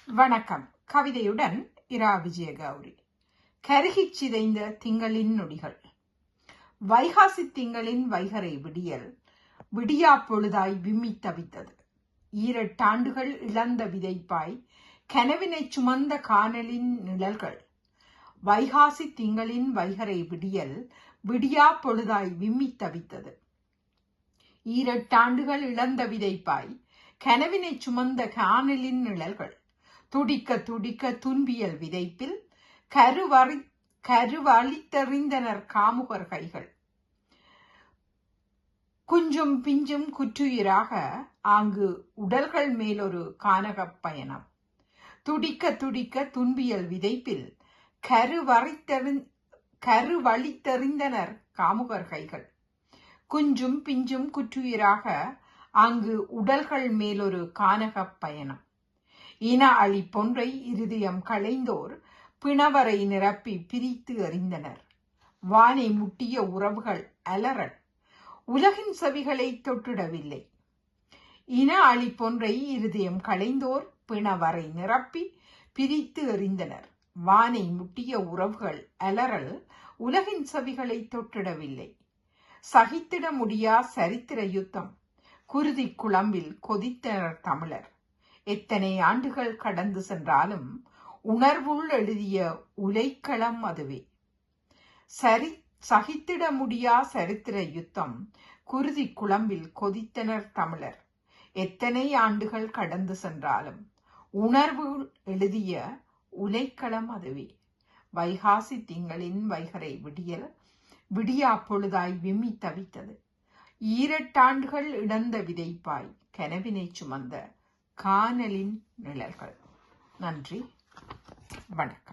வணக்கம். கவிதையுடன் இரா விஜயகௌரி. கருகிச் சிதைந்த திங்களின் நொடிகள். வைகாசி திங்களின் வைகரை விடியல் விடியா பொழுதாய் விம்மி தவித்தது. ஈரட்டாண்டுகள் இழந்த விதைப்பாய் கனவினைச் சுமந்த காணலின் நிழல்கள். வைகாசி திங்களின் வைகரை விடியல் விடியா பொழுதாய் விம்மி தவித்தது. ஈரட்டாண்டுகள் இழந்த விதைப்பாய் கனவினைச் சுமந்த காணலின் நிழல்கள். துடிக்க துடிக்க துன்பியல் விதைப்பில் கருவழித்தெறிந்தனர் காமுகர் கைகள். குஞ்சும் பிஞ்சும் குற்றுயிராக ஆங்கு உடல்கள் மேலொரு கானகப் பயணம். துடிக்க துடிக்க துன்பியல் விதைப்பில் கருவழித்தெறிந்தனர் காமுகர் கைகள். குஞ்சும் பிஞ்சும் குற்றுயிராக அங்கு உடல்கள் மேலொரு கானகப் பயணம். இன அழிப்பொன்றை இருதயம் களைந்தோர் பிணவரை நிரப்பி பிரித்து எறிந்தனர். வானை முட்டிய உறவுகள் அலறல் உலகின் செவிகளை தொட்டிடவில்லை. இன அழிப்பொன்றை இருதயம் களைந்தோர் பிணவரை நிரப்பி பிரித்து எறிந்தனர். வானை முட்டிய உறவுகள் அலறல் உலகின் செவிகளை தொட்டிடவில்லை. சகித்திட முடியா சரித்திர யுத்தம் குருதி குழம்பில் கொதித்தனர் தமிழர். எத்தனை ஆண்டுகள் கடந்து சென்றாலும் உணர்வுள் எழுதிய உலைக்களம் அதுவே. சகித்திட முடியா சரித்திர யுத்தம் குருதி குழம்பில் கொதித்தனர் தமிழர். எத்தனை ஆண்டுகள் கடந்து சென்றாலும் உணர்வுள் எழுதிய உலைக்களம் அதுவே. வைகாசி திங்களின் வைகரை விடியல் விடியா பொழுதாய் விம்மி தவித்தது. ஈரட்டாண்டுகள் இழந்த விதைப்பாய் கனவினை சுமந்த காணலின் நிழல்கள். நன்றி, வணக்கம்.